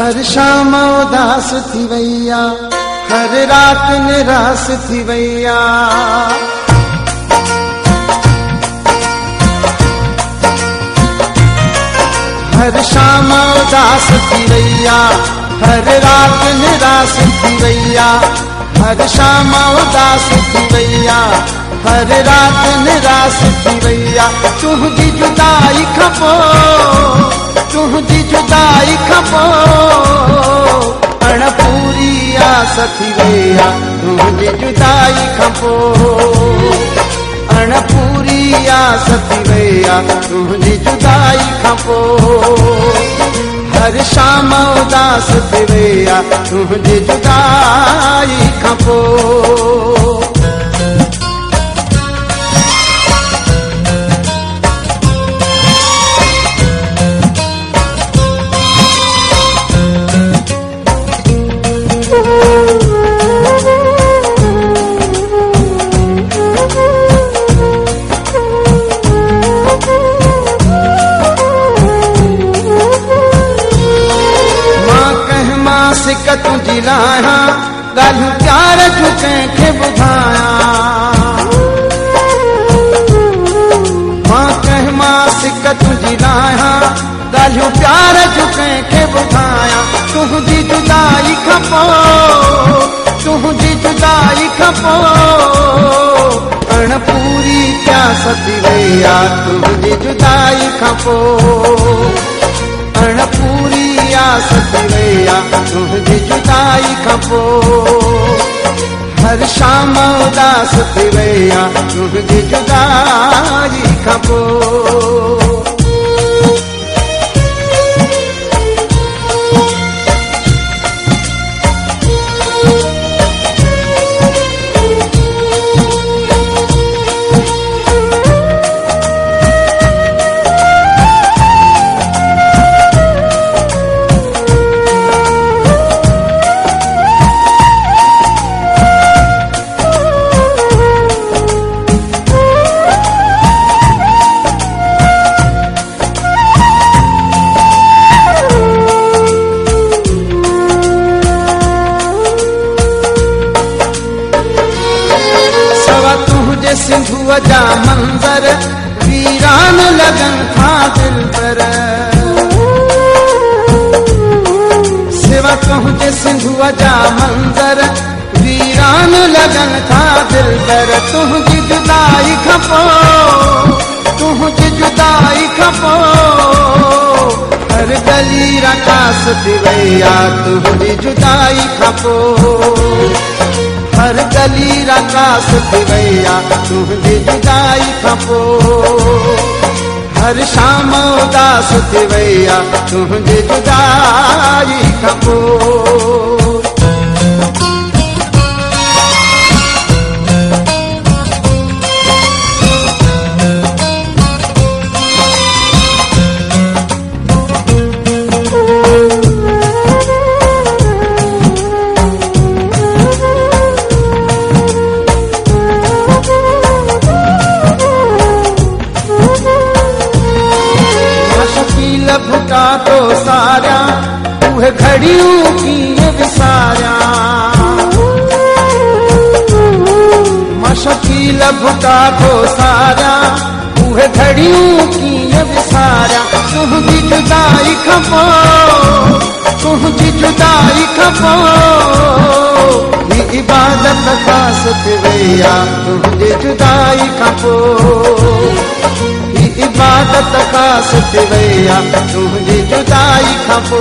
हर शाम उदास थी वैया, हर रात निराश थी वैया। हर शाम उदास थी वैया, हर रात निराश थी वैया। हर शाम उदास थी वैया, हर रात निराश थी वैया। तुझी जुदाई खपो, तुझी जुदाई खपो, अण पूरी आस थी वैया। तुझी जुदाई खपो, अण पूरी आस थी वैया। तुझी जुदाई खपो, हर शाम उदास थी वैया। तुझी जुदाई खपो। तुझी लाया ॻाल्हियूं प्यार जूं कंहिंखे ॿुधायां। मां कंहिं मां सिक तुझी लाया ॻाल्हियूं प्यार जूं कंहिंखे ॿुधायां। तुंहिंजी जुदाई खपो, तुंहिंजी जुदाई खपो, अण पूरी प्यास थी वैया। तुंहिंजी जुदाई खपो, अण पूरी आस थी वैया। तुझी जुदाई खपो, हर शाम उदास थी वैया। तुझी जुदाई खपो। सिंधुअ जा मंजर वीरान लगन था दिल पर। सिवा तुझे सिंधुअ जा मंजर वीरान लगन था दिल पर। तुझी जुदाई खपो, तुझी जुदाई खपो, हर गली रकास थी वैया। तुझी जुदाई खपो, हर गली रकास थी वैया। तुझी जुदाई खपो, हर शाम उदास थी वैया। तुझी जुदाई खपो। भुटा तो सारिया उहे घड़ियूं कीअं विसारिया। मां शकील भुटा तो सारिया उहे घड़ियूं कीअं विसारिया। तुझी जुदाई खपो, तुझी जुदाई खपो, ही इबादत ख़ास थी वैया। तुझी जुदाई खपो, इबादत ख़ास थी वैया। तुझी जुदाई खपो,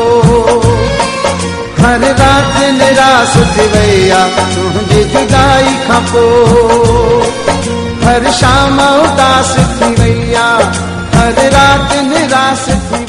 हर रात निराश थी वैया। तुझी जुदाई खपो, हर शाम उदास थी वैया। हर रात निराश थी